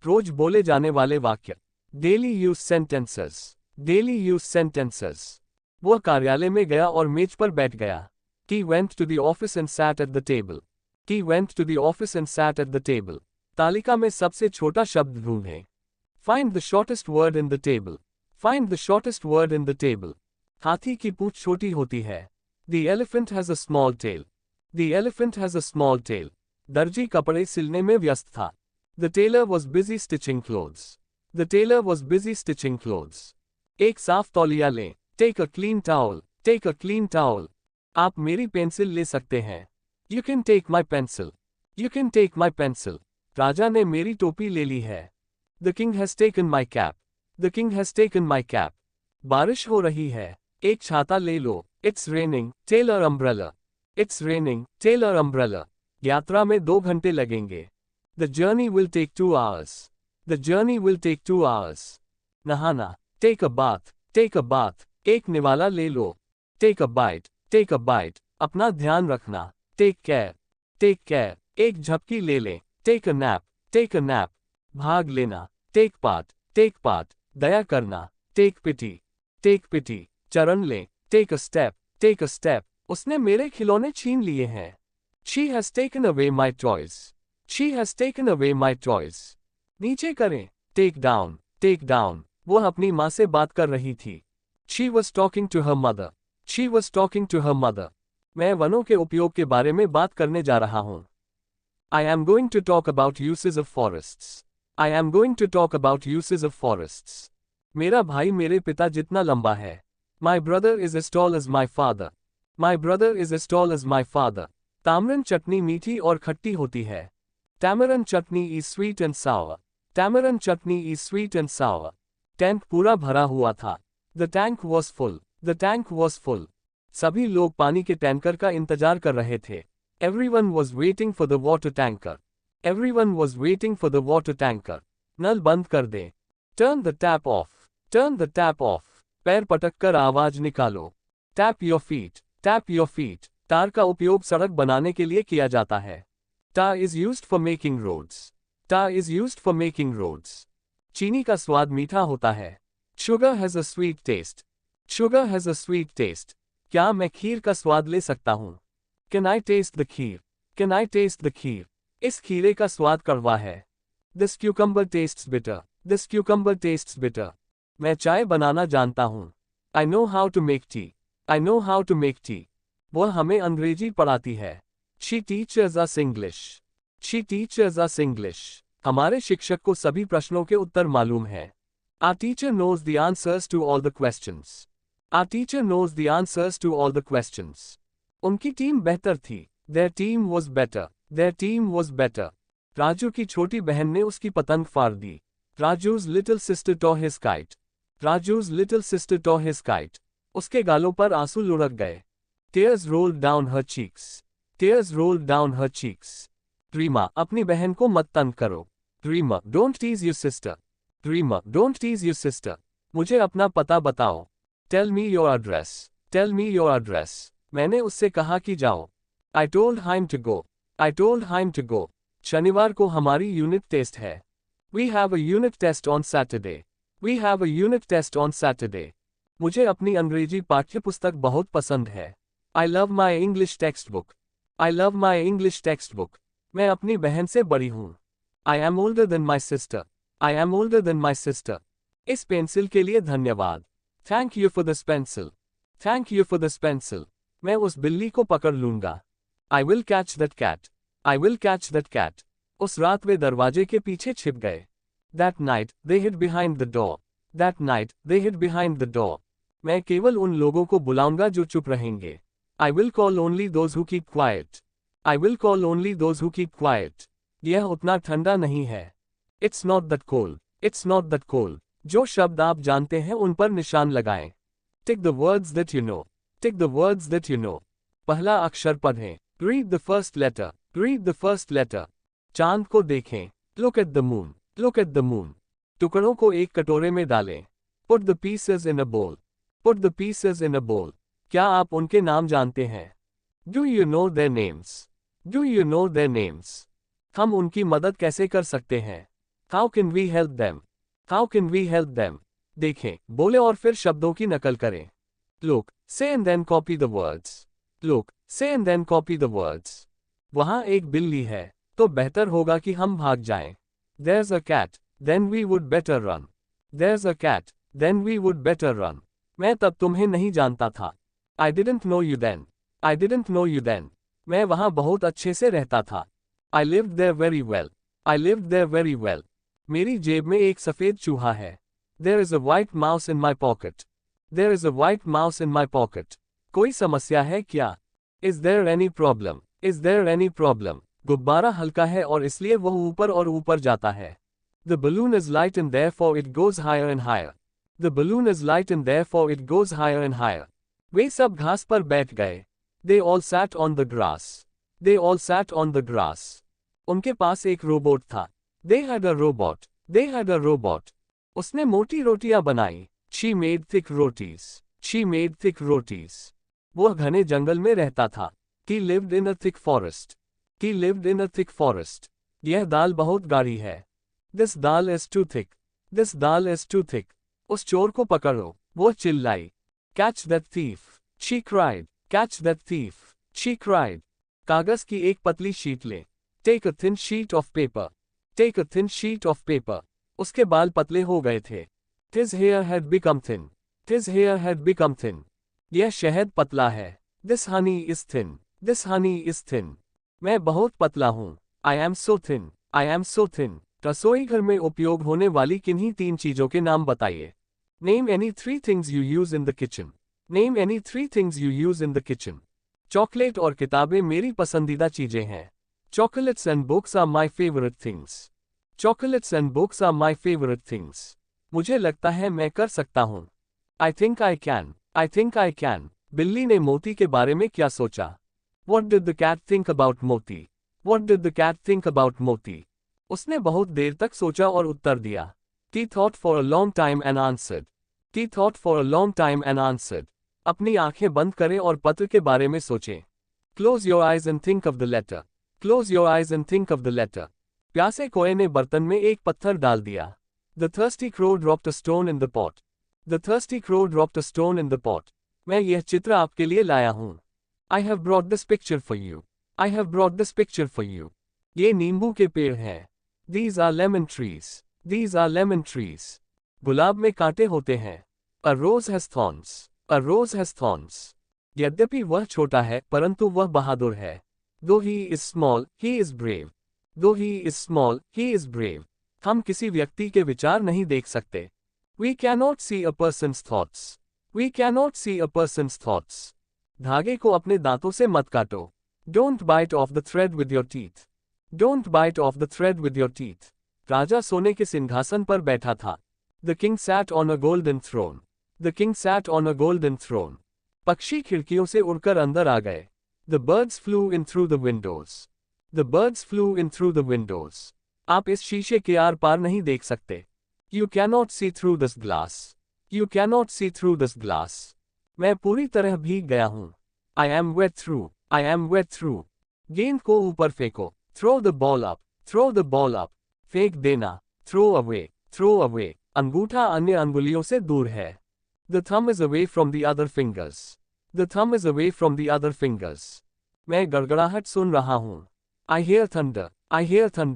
रोज बोले जाने वाले वाक्य। Daily use sentences. Daily use sentences. वह कार्यालय में गया और मेज पर बैठ गया। He went to the office and sat at the table. He went to the office and sat at the table. तालिका में सबसे छोटा शब्द ढूंढें। Find the shortest word in the table. Find the shortest word in the table. हाथी की पूंछ छोटी होती है। The elephant has a small tail. The elephant has a small tail. दर्जी कपड़े सिलने में व्यस्त था। The tailor was busy stitching clothes. The tailor was busy stitching clothes. एक साफ तौलिया लें। Take a clean towel. Take a clean towel. आप मेरी पेंसिल ले सकते हैं। You can take my pencil. You can take my pencil. राजा ने मेरी टोपी ले ली है। The king has taken my cap. The king has taken my cap. बारिश हो रही है। एक छाता ले लो। It's raining. Take an umbrella. It's raining. Take an umbrella. यात्रा में 2 घंटे लगेंगे। The journey will take 2 hours. The journey will take 2 hours. नहाना। Take a bath. Take a bath. एक निवाला ले लो। Take a bite. Take a bite. अपना ध्यान रखना। Take care. Take care. एक झपकी ले लें। Take a nap. Take a nap. भाग लेना। Take part. Take part. दया करना। Take pity. Take pity. चरण लें। Take a step. Take a step. उसने मेरे खिलौने छीन लिए हैं। She has taken away my toys. She has taken away my toys. नीचे करें। Take down. Take down. वह अपनी माँ से बात कर रही थी। She was talking to her mother. She was talking to her mother. मैं वनों के उपयोग के बारे में बात करने जा रहा हूँ। I am going to talk about uses of forests. I am going to talk about uses of forests. मेरा भाई मेरे पिता जितना लंबा है। My brother is as tall as my father. My brother is as tall as my father. तामरन चटनी मीठी और खट्टी होती है। Tamarind chutney is sweet and sour. Tamarind chutney is sweet and sour. Tank पूरा भरा हुआ था। The tank was full. The tank was full. सभी लोग पानी के टैंकर का इंतजार कर रहे थे। Everyone was waiting for the water tanker. Everyone was waiting for the water tanker. नल बंद कर दें। Turn the tap off. Turn the tap off. पैर पटक कर आवाज निकालो। Tap your feet. Tap your feet. तार का उपयोग सड़क बनाने के लिए किया जाता है। Tar is used for making roads. Tar is used for making roads. चीनी का स्वाद मीठा होता है। Sugar has a sweet taste. Sugar has a sweet taste. क्या मैं खीर का स्वाद ले सकता हूँ? Can I taste the kheer? Can I taste the kheer? इस खीरे का स्वाद कड़वा है। This cucumber tastes bitter. This cucumber tastes bitter. मैं चाय बनाना जानता हूँ। I know how to make tea. I know how to make tea. वह हमें अंग्रेजी पढ़ाती है। She teaches us English. She teaches us English. हमारे शिक्षक को सभी प्रश्नों के उत्तर मालूम है। Our teacher knows the answers to all the questions. Our teacher knows the answers to all the questions. उनकी टीम बेहतर थी। Their team was better. Their team was better. Raju की छोटी बहन ने उसकी पतंग फाड़ दी। Raju's little sister tore his kite. Raju's little sister tore his kite. उसके गालों पर आंसू लुढ़क गए। Tears rolled down her cheeks. Tears rolled down her cheeks. Reema, अपनी बहन को मत तंग करो। Reema, don't tease your sister. Reema, don't tease your sister. मुझे अपना पता बताओ। Tell me your address. Tell me your address. मैंने उससे कहा कि जाओ। I told him to go. I told him to go. शनिवार को हमारी यूनिट टेस्ट है। We have a unit test on Saturday. We have a unit test on Saturday. मुझे अपनी अंग्रेजी पाठ्यपुस्तक बहुत पसंद है। I love my English textbook. I love my English textbook. मैं अपनी बहन से बड़ी हूँ। I am older than my sister. I am older than my sister. इस पेंसिल के लिए धन्यवाद। Thank you for this pencil. Thank you for this pencil. मैं उस बिल्ली को पकड़ लूंगा। I will catch that cat. I will catch that cat. उस रात वे दरवाजे के पीछे छिप गए। That night, they hid behind the door. That night, they hid behind the door. मैं केवल उन लोगों को बुलाऊंगा जो चुप रहेंगे। I will call only those who keep quiet. I will call only those who keep quiet. यह उतना ठंडा नहीं है। It's not that cold. It's not that cold. जो शब्द आप जानते हैं उन पर निशान लगाएं। Tick the words that you know. Tick the words that you know. पहला अक्षर पढ़ें। Read the first letter. Read the first letter. चांद को देखें। Look at the moon. Look at the moon. टुकड़ों को एक कटोरे में डालें। Put the pieces in a bowl. Put the pieces in a bowl. क्या आप उनके नाम जानते हैं? Do you know their names? Do you know their names? हम उनकी मदद कैसे कर सकते हैं? How can we help them? How can we help them? देखें, बोले और फिर शब्दों की नकल करें. Look, say and then copy the words. Look, say and then copy the words. वहाँ एक बिल्ली है, तो बेहतर होगा कि हम भाग जाएं. There's a cat, then we would better run. There's a cat, then we would better run. मैं तब तुम्हें नहीं जानता था. I didn't know you then. I didn't know you then. मैं वहाँ बहुत अच्छे से रहता था. I lived there very well. I lived there very well. मेरी जेब में एक सफेद चूहा है. There is a white mouse in my pocket. There is a white mouse in my pocket. कोई समस्या है क्या? Is there any problem? Is there any problem? गुब्बारा हल्का है और इसलिए वह ऊपर और ऊपर जाता है. The balloon is light and therefore it goes higher and higher. The balloon is light and therefore it goes higher and higher. वे सब घास पर बैठ गए. They all sat on the grass. They all sat on the grass. उनके पास एक robot था. They had a robot. They had a robot. उसने मोटी रोटियां बनाई. She made thick rotis. She made thick rotis. वह घने जंगल में रहता था. He lived in a thick forest. He lived in a thick forest. यह दाल बहुत गाढ़ी है. This dal is too thick. This dal is too thick. उस चोर को पकड़ो. वो चिल्लाई. Catch that thief. She cried. Catch that thief. She cried. कागज की एक पतली शीट ले. Take a thin sheet of paper. Take a thin sheet of paper. उसके बाल पतले हो गए थे. His hair had become thin. His hair had become thin. यह शहद पतला है. This honey is thin. This honey is thin. मैं बहुत पतला हूँ. I am so thin. I am so thin. रसोई घर में उपयोग होने वाली किन्हीं 3 चीजों के नाम बताइए. Name any 3 things you use in the kitchen. Name any 3 things you use in the kitchen. Chocolate और किताबें मेरी पसंदीदा चीजें हैं. Chocolates and books are my favorite things. Chocolates and books are my favorite things. मुझे लगता है मैं कर सकता हूँ. I think I can. I think I can. बिल्ली ने मोती के बारे में क्या सोचा? What did the cat think about Moti? What did the cat think about Moti? उसने बहुत देर तक सोचा और उत्तर दिया. He thought for a long time and answered. He thought for a long time and answered. अपनी आंखें बंद करें और पत्र के बारे में सोचें. Close your eyes and think of the letter. Close your eyes and think of the letter. प्यासे कोए ने बर्तन में एक पत्थर डाल दिया. The thirsty crow dropped a stone in the pot. The thirsty crow dropped a stone in the pot. मैं यह चित्र आपके लिए लाया हूँ. I have brought this picture for you. I have brought this picture for you. ये नींबू के पेड़ हैं. These are lemon trees. These are lemon trees. गुलाब में कांटे होते हैं. A rose has thorns. A rose has thorns. यद्यपि वह छोटा है, परंतु वह बहादुर है. Though he is small, he is brave. Though he is small, he is brave. हम किसी व्यक्ति के विचार नहीं देख सकते. We cannot see a person's thoughts. We cannot see a person's thoughts. धागे को अपने दांतों से मत काटो. Don't bite off the thread with your teeth. Don't bite off the thread with your teeth. राजा सोने के सिंहासन पर बैठा था. The king sat on a golden throne. The king sat on a golden throne. पक्षी खिड़कियों से उड़कर अंदर आ गए. The birds flew in through the windows. The birds flew in through the windows. आप इस शीशे के आर पार नहीं देख सकते. You cannot see through this glass. You cannot see through this glass. मैं पूरी तरह भीग गया हूँ. I am wet through. I am wet through. गेंद को ऊपर फेंको. Throw the ball up. Throw the ball up. फेंक देना. Throw away. Throw away. अंगूठा अन्य अंगुलियों से दूर है. The thumb is away from the other fingers. The thumb is away from the other fingers. मैं गड़गड़ाहट सुन रहा हूँ. I hear thunder. I hear thunder.